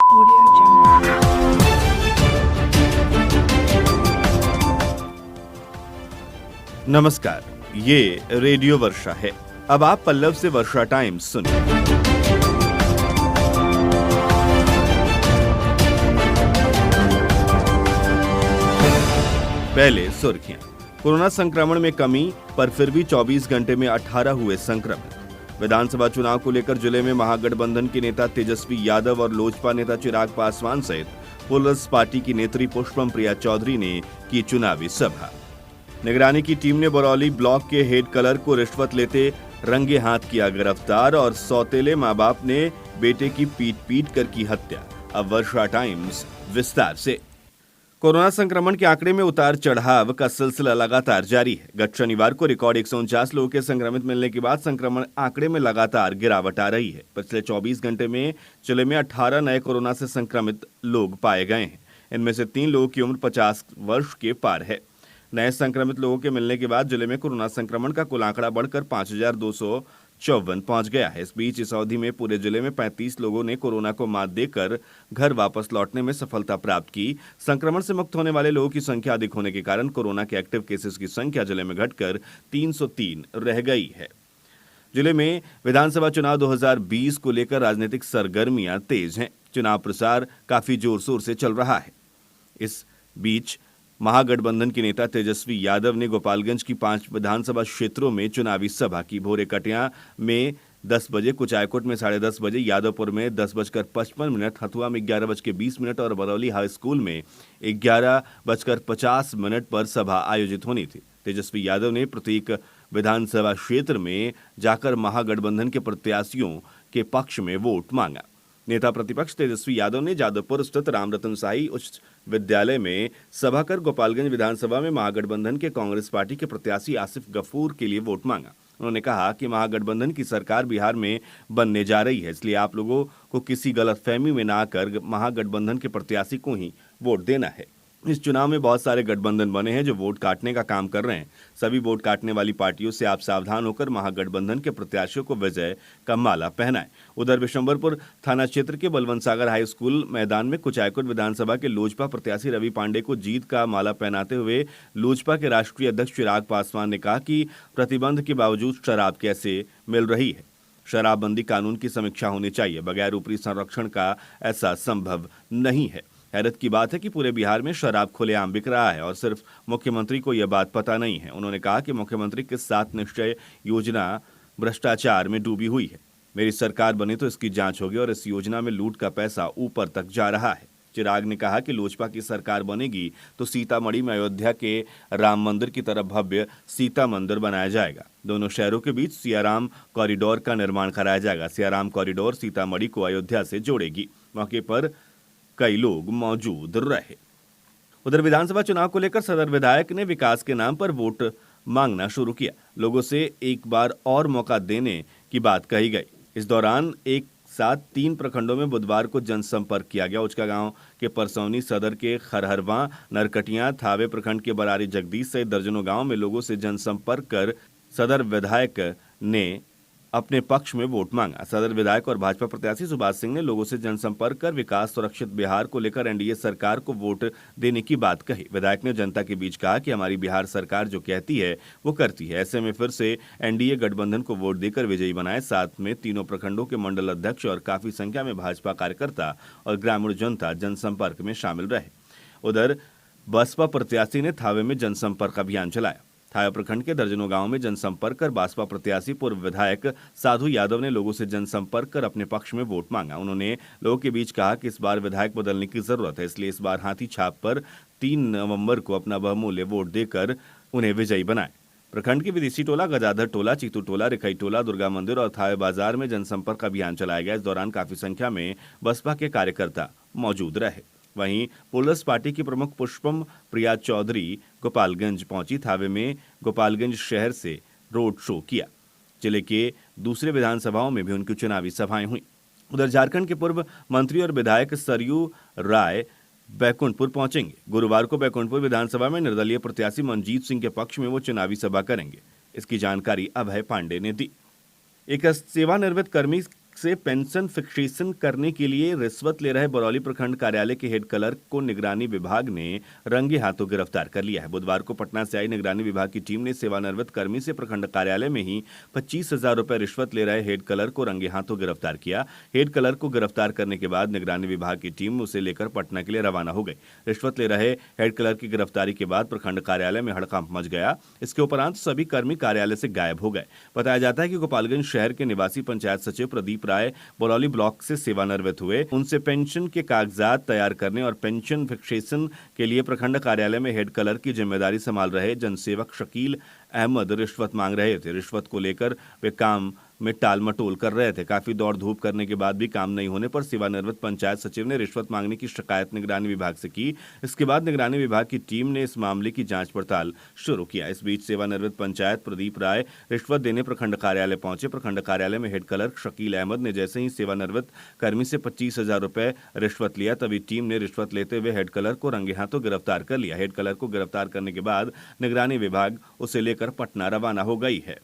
Audio Jungle. नमस्कार, ये radio वर्षा है। अब आप पल्लव से वर्षा टाइम्स सुनिए। पहले सुर्खियां। कोरोना संक्रमण में कमी, पर फिर भी 24 घंटे में 18 हुए संक्रमित। विधानसभा चुनाव को लेकर जिले में महागठबंधन के नेता तेजस्वी यादव और लोजपा नेता चिराग पासवान सहित पुलस पार्टी की नेत्री पुष्पम प्रिया चौधरी ने की चुनावी सभा। निगरानी की टीम ने बरौली ब्लॉक के हेड कलर को रिश्वत लेते रंगे हाथ किया गिरफ्तार और सौतेले मां बाप ने बेटे की पीट कर की हत्या। अब वर्षा टाइम्स विस्तार से। कोरोना संक्रमण के आंकड़े में उतार चढ़ाव का सिलसिला लगातार जारी है। गत शनिवार को रिकॉर्ड 149 लोगों के संक्रमित मिलने के बाद संक्रमण आंकड़े में लगातार गिरावट आ रही है। पिछले 24 घंटे में जिले में 18 नए कोरोना से संक्रमित लोग पाए गए हैं। इनमें से 3 लोगों की उम्र 50 वर्ष के पार है। नए संक्रमित लोगों के मिलने के बाद जिले में कोरोना संक्रमण का कुल आंकड़ा बढ़कर 5254 पहुंच गया है। इस बीच इस अवधि में पूरे जिले में 35 लोगों ने कोरोना को मात देकर घर वापस लौटने में सफलता प्राप्त की। संक्रमण से मुक्त होने वाले लोगों की संख्या अधिक होने के कारण कोरोना के एक्टिव केसेस की संख्या जिले में घटकर 303 रह गई है। जिले में विधानसभा चुनाव 2020 को लेकर राजनीतिक सरगर्मियां तेज हैं। चुनाव प्रचार काफी जोर शोर से चल रहा है। इस बीच महागठबंधन के नेता तेजस्वी यादव ने गोपालगंज की 5 विधानसभा क्षेत्रों में चुनावी सभा की। भोरे कटिया में 10 बजे, कुचायकोट में 10:30 बजे, यादवपुर में 10:55, हथुआ में 11:20 और बरौली हाई स्कूल में 11:50 पर सभा आयोजित होनी थी। तेजस्वी यादव ने प्रत्येक विधानसभा क्षेत्र में जाकर महागठबंधन के प्रत्याशियों के पक्ष में वोट मांगा। नेता प्रतिपक्ष तेजस्वी यादव ने जादवपुर स्थित रामरतन शाही उच्च विद्यालय में सभा कर गोपालगंज विधानसभा में महागठबंधन के कांग्रेस पार्टी के प्रत्याशी आसिफ गफूर के लिए वोट मांगा। उन्होंने कहा कि महागठबंधन की सरकार बिहार में बनने जा रही है, इसलिए आप लोगों को किसी गलतफहमी में ना आकर महागठबंधन के प्रत्याशी को ही वोट देना है। इस चुनाव में बहुत सारे गठबंधन बने हैं जो वोट काटने का काम कर रहे हैं। सभी वोट काटने वाली पार्टियों से आप सावधान होकर महागठबंधन के प्रत्याशियों को विजय का माला पहनाएं। उधर बिशंबरपुर थाना क्षेत्र के बलवंत सागर हाई स्कूल मैदान में कुचायकोट विधानसभा के लोजपा प्रत्याशी रवि पांडे को जीत का माला पहनाते हुए लोजपा के राष्ट्रीय अध्यक्ष चिराग पासवान ने कहा कि प्रतिबंध के बावजूद शराब कैसे मिल रही है। शराबबंदी कानून की समीक्षा होनी चाहिए। बगैर ऊपरी संरक्षण का ऐसा संभव नहीं है। हैरत की बात है कि पूरे बिहार में शराब खुलेआम बिक रहा है और सिर्फ मुख्यमंत्री को यह बात पता नहीं है। उन्होंने कहा कि मुख्यमंत्री की 7 निश्चय योजना भ्रष्टाचार में डूबी हुई है। मेरी सरकार बने तो इसकी जांच होगी और इस योजना में लूट का पैसा ऊपर तक जा रहा है। चिराग ने कहा कि लोजपा की सरकार बनेगी तो सीतामढ़ी में अयोध्या के राम मंदिर की तरह भव्य सीता मंदिर बनाया जाएगा। दोनों शहरों के बीच सियाराम कॉरिडोर का निर्माण कराया जाएगा। सियाराम कॉरिडोर सीतामढ़ी को अयोध्या से जोड़ेगी। मौके पर कई लोग मौजूद रहे। उधर विधानसभा चुनाव को लेकर सदर विधायक ने विकास के नाम पर वोट मांगना शुरू किया। लोगों से एक बार और मौका देने की बात कही गई। इस दौरान एक साथ 3 प्रखंडों में बुधवार को जनसंपर्क किया गया। उचका गांव के परसौनी, सदर के खरहरवा, नरकटिया, थावे प्रखंड के बरारी जगदीश सहित दर्जनों गांव में लोगों से जनसंपर्क कर सदर विधायक ने अपने पक्ष में वोट मांगा। सदर विधायक और भाजपा प्रत्याशी सुभाष सिंह ने लोगों से जनसंपर्क कर विकास सुरक्षित बिहार को लेकर एनडीए सरकार को वोट देने की बात कही। विधायक ने जनता के बीच कहा कि हमारी बिहार सरकार जो कहती है वो करती है। ऐसे में फिर से एनडीए गठबंधन को वोट देकर विजयी बनाए। साथ में तीनों प्रखंडों के मंडल अध्यक्ष और काफी संख्या में भाजपा कार्यकर्ता और ग्रामीण जनता जनसंपर्क में शामिल रहे। उधर बसपा प्रत्याशी ने थावे में जनसंपर्क अभियान चलाया। थावे प्रखंड के दर्जनों गांव में जनसंपर्क कर बसपा प्रत्याशी पूर्व विधायक साधु यादव ने लोगों से जनसंपर्क कर अपने पक्ष में वोट मांगा। उन्होंने लोगों के बीच कहा कि इस बार विधायक बदलने की जरूरत है, इसलिए इस बार हाथी छाप पर 3 नवंबर को अपना बहुमूल्य वोट देकर उन्हें विजयी बनाए। प्रखंड के विदेशी टोला, गजाधर टोला, चीतू टोला, रिखई टोला, दुर्गा मंदिर और थावे बाजार में जनसंपर्क अभियान चलाया गया। इस दौरान काफी संख्या में बसपा के कार्यकर्ता मौजूद रहे। वहीं पुलस पार्टी की प्रमुख पुष्पम प्रिया चौधरी गोपालगंज पहुंची। थावे में गोपालगंज शहर से रोड शो किया। जिले के दूसरे विधानसभाओं में भी उनकी चुनावी सभाएं हुई। उधर झारखंड के पूर्व मंत्री और विधायक सरयू राय बैकुंठपुर पहुंचेंगे। गुरुवार को बैकुंठपुर विधानसभा में निर्दलीय प्रत्याशी मनजीत सिंह के पक्ष में वो चुनावी सभा करेंगे। इसकी जानकारी अभय पांडे ने दी। एक सेवानिवृत्त कर्मी से पेंशन फिक्सेशन करने के लिए रिश्वत ले रहे बरौली प्रखंड कार्यालय के हेड क्लर्क को निगरानी विभाग ने रंगे हाथों गिरफ्तार कर लिया है। बुधवार को पटना से आई निगरानी विभाग की टीम ने सेवानिवृत्त कर्मी से प्रखंड कार्यालय में ही 25,000 रुपए रिश्वत ले रहे हेड क्लर्क को रंगे हाथों गिरफ्तार किया। हेड क्लर्क को गिरफ्तार करने के बाद निगरानी विभाग की टीम उसे लेकर पटना के लिए रवाना हो गई। रिश्वत ले रहे हेड क्लर्क की गिरफ्तारी के बाद प्रखंड कार्यालय में हड़कंप मच गया। इसके उपरांत सभी कर्मी कार्यालय से गायब हो गए। बताया जाता है कि गोपालगंज शहर के निवासी पंचायत सचिव प्रदीप राय बरौली ब्लॉक से सेवानिवृत्त हुए। उनसे पेंशन के कागजात तैयार करने और पेंशन फिक्सेशन के लिए प्रखंड कार्यालय में हेड क्लर्क की जिम्मेदारी संभाल रहे जनसेवक शकील अहमद रिश्वत मांग रहे थे। रिश्वत को लेकर वे काम में टाल मटोल कर रहे थे। काफी दौड़ धूप करने के बाद भी काम नहीं होने पर सेवानिवृत्त पंचायत सचिव ने रिश्वत मांगने की शिकायत निगरानी विभाग से की। इसके बाद निगरानी विभाग की टीम ने इस मामले की जांच पड़ताल शुरू किया। इस बीच सेवानिवृत्त पंचायत प्रदीप राय रिश्वत देने प्रखंड कार्यालय पहुंचे। प्रखंड कार्यालय में हेड क्लर्क शकील अहमद ने जैसे ही सेवानिवृत्त कर्मी से 25,000 रुपए रिश्वत लिया, तभी टीम ने रिश्वत लेते हुए हेड क्लर्क को रंगे हाथों गिरफ्तार कर लिया। हेड क्लर्क को गिरफ्तार करने के बाद निगरानी विभाग उसे लेकर पटना रवाना हो गई है।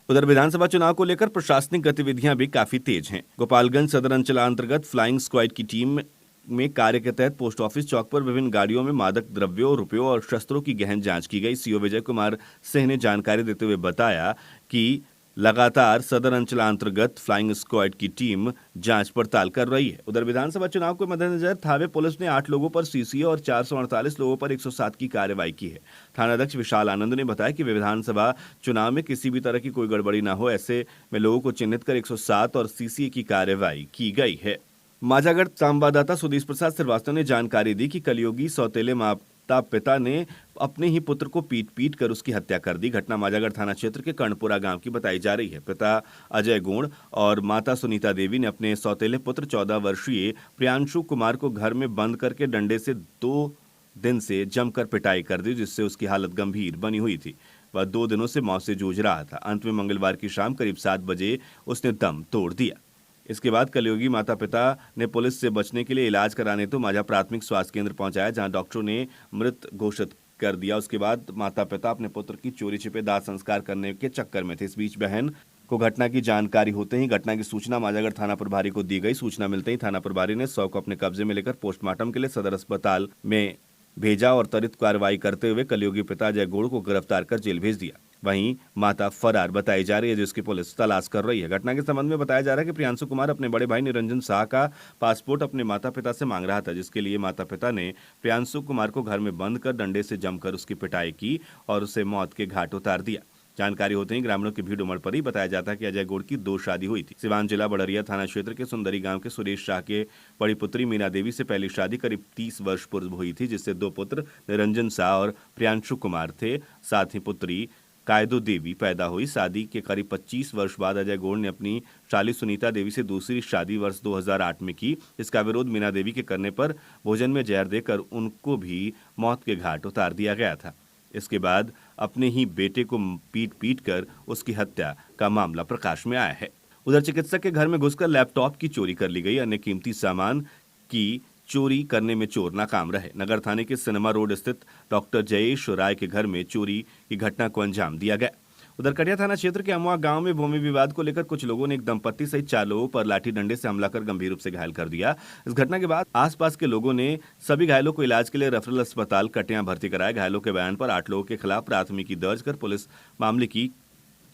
उधर विधानसभा चुनाव को लेकर प्रशासनिक गतिविधियां भी काफी तेज हैं। गोपालगंज सदर अंचलांतर्गत फ्लाइंग स्क्वाड की टीम में कार्य के तहत पोस्ट ऑफिस चौक पर विभिन्न गाड़ियों में मादक द्रव्यों, रुपयों और शस्त्रों की गहन जांच की गई। सीओ विजय कुमार सिंह ने जानकारी देते हुए बताया कि लगातार सदर अंचलांतर्गत फ्लाइंग स्क्वाड की टीम जांच पड़ताल कर रही है। उधर विधानसभा चुनाव के मद्देनजर थावे पुलिस ने 8 लोगों पर सीसीए और 448 लोगों पर 107 की कार्रवाई की है। थानाध्यक्ष विशाल आनंद ने बताया कि विधानसभा चुनाव में किसी भी तरह की कोई गड़बड़ी न हो, ऐसे में लोगों को चिन्हित कर 107 और सीसीए की कार्रवाई की गई है। माझागढ़ संवाददाता सुदेश प्रसाद श्रीवास्तव ने जानकारी दी कि कलयुगी सौतेले माता पिता ने अपने ही पुत्र को पीट कर उसकी हत्या कर दी। घटना माझागढ़ थाना क्षेत्र के कर्णपुरा गांव की बताई जा रही है। पिता अजय गुण और माता सुनीता देवी ने अपने सौतेले पुत्र 14 वर्षीय प्रियांशु कुमार को घर में बंद करके डंडे से 2 दिन से जमकर पिटाई कर दी, जिससे उसकी हालत गंभीर बनी हुई थी। वह 2 दिनों से मौत से जूझ रहा था। अंत में मंगलवार की शाम करीब 7 बजे उसने दम तोड़ दिया। इसके बाद कलयुगी माता पिता ने पुलिस से बचने के लिए इलाज कराने तो माझा प्राथमिक स्वास्थ्य केंद्र पहुंचाया, जहां डॉक्टरों ने मृत घोषित कर दिया। उसके बाद माता पिता अपने पुत्र की चोरी छिपे दाह संस्कार करने के चक्कर में थे। इस बीच बहन को घटना की जानकारी होते ही घटना की सूचना माझागढ़ थाना प्रभारी को दी गई। सूचना मिलते ही थाना प्रभारी ने शव को अपने कब्जे में लेकर पोस्टमार्टम के लिए सदर अस्पताल में भेजा और त्वरित कार्रवाई करते हुए कलयुगी पिता अजय गुण को गिरफ्तार कर जेल भेज दिया। वहीं माता फरार बताई जा रही है, जिसकी पुलिस तलाश कर रही है। घटना के संबंध में बताया जा रहा है कि प्रियांशु कुमार अपने बड़े भाई निरंजन शाह का पासपोर्ट अपने माता पिता से मांग रहा था, जिसके लिए माता पिता ने प्रियांशु कुमार को घर में बंद कर डंडे से जमकर उसकी पिटाई की और उसे मौत के घाट उतार दिया। जानकारी होते ही ग्रामीणों की भीड़ उमड़ पड़ी। बताया जाता है कि अजय गुड़ की 2 शादी हुई थी। सिवान जिला बड़रिया थाना क्षेत्र के सुंदरी गांव के सुरेश शाह के बड़ी पुत्री मीना देवी से पहली शादी करीब 30 वर्ष पूर्व हुई थी, जिससे 2 पुत्र निरंजन शाह और प्रियांशु कुमार थे। साथ ही पुत्री कायदो देवी पैदा हुई। शादी के करीब 25 वर्ष बाद अजय गौड़ ने अपनी शाली सुनीता देवी से दूसरी शादी वर्ष 2008 में की। इसका विरोध मीना देवी के करने पर भोजन में जहर देकर उनको भी मौत के घाट उतार दिया गया था। इसके बाद अपने ही बेटे को पीट कर उसकी हत्या का मामला प्रकाश में आया है। उधर चिकित्सक के घर में घुसकर लैपटॉप की चोरी कर ली गई। अन्य कीमती सामान की चोरी करने में चोर नाकाम रहे। नगर थाने के सिनेमा रोड स्थित डॉक्टर जयेश राय के घर में चोरी की घटना को अंजाम दिया गया। उधर कटिया थाना क्षेत्र के अमुआ गांव में भूमि विवाद को लेकर कुछ लोगों ने एक दंपत्ति सहित 4 लोगों पर लाठी डंडे से हमला कर गंभीर रूप से घायल कर दिया। इस घटना के बाद आसपास के लोगों ने सभी घायलों को इलाज के लिए रेफरल अस्पताल कटिया भर्ती कराया। घायलों के बयान पर 8 लोगों के खिलाफ प्राथमिकी दर्ज कर पुलिस मामले की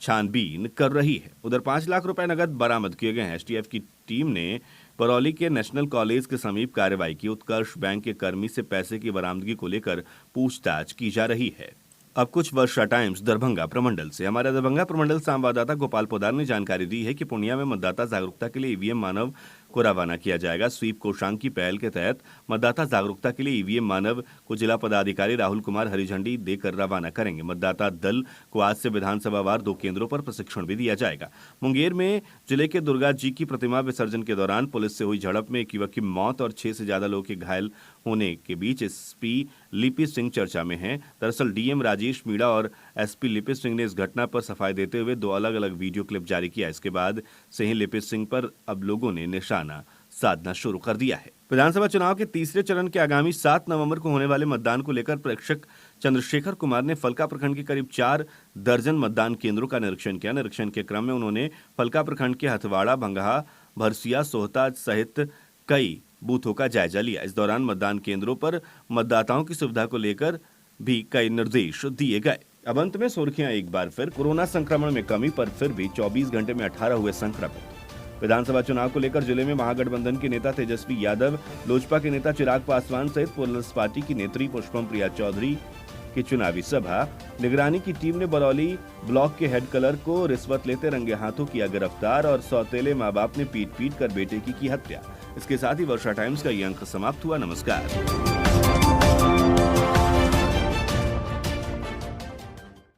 छानबीन कर रही है। उधर 5 लाख रुपए नगद बरामद किए गए हैं। एसटीएफ की टीम ने बरौली के नेशनल कॉलेज के समीप कार्रवाई की। उत्कर्ष बैंक के कर्मी से पैसे की बरामदगी को लेकर पूछताछ की जा रही है। अब कुछ वर्षा टाइम्स दरभंगा प्रमंडल से। हमारे दरभंगा प्रमंडल संवाददाता गोपाल पोदार ने जानकारी दी है कि पूर्णिया में मतदाता जागरूकता के लिए ईवीएम मानव को रवाना किया जाएगा। स्वीप कोषांग की पहल के तहत मतदाता जागरूकता के लिए ईवीएम मानव को जिला पदाधिकारी राहुल कुमार हरी झंडी देकर रवाना करेंगे। मतदाता दल को आज से विधानसभावार 2 केंद्रों पर प्रशिक्षण भी दिया जाएगा। मुंगेर में जिले के दुर्गा जी की प्रतिमा विसर्जन के दौरान पुलिस से हुई झड़प में एक युवक की मौत और 6 से ज्यादा लोगों के घायल होने के बीच एसपी लिपि सिंह चर्चा में हैं। दरअसल डीएम राजेश मीणा और एसपी लिपि सिंह ने इस घटना पर सफाई देते हुए 2 अलग अलग वीडियो क्लिप जारी किया। इसके बाद से ही लिपि सिंह पर अब लोगों ने निशाना साधना शुरू कर दिया है। विधानसभा चुनाव के तीसरे चरण के आगामी 7 नवंबर को होने वाले मतदान को लेकर प्रेक्षक चंद्रशेखर कुमार ने फलका प्रखंड के करीब 4 दर्जन मतदान केंद्रों का निरीक्षण किया। निरीक्षण के क्रम में उन्होंने फलका प्रखंड के हथवाड़ा, भंगहा, भरसिया, सोहता सहित कई बूथों का जायजा लिया। इस दौरान मतदान केंद्रों पर मतदाताओं की सुविधा को लेकर भी कई निर्देश दिए गए। अब अंत में सुर्खियां एक बार फिर। कोरोना संक्रमण में कमी पर फिर भी 24 घंटे में 18 हुए संक्रमित। विधानसभा चुनाव को लेकर जिले में महागठबंधन के नेता तेजस्वी यादव, लोजपा के नेता चिराग पासवान सहित पीपल्स पार्टी की नेत्री पुष्पम प्रिया चौधरी की चुनावी सभा। निगरानी की टीम ने बरौली ब्लॉक के हेड क्लर्क को रिश्वत लेते रंगे हाथों किया गिरफ्तार और सौतेले मां बाप ने पीट कर बेटे की हत्या। इसके साथ ही वर्षा टाइम्स का ये अंक समाप्त हुआ। नमस्कार।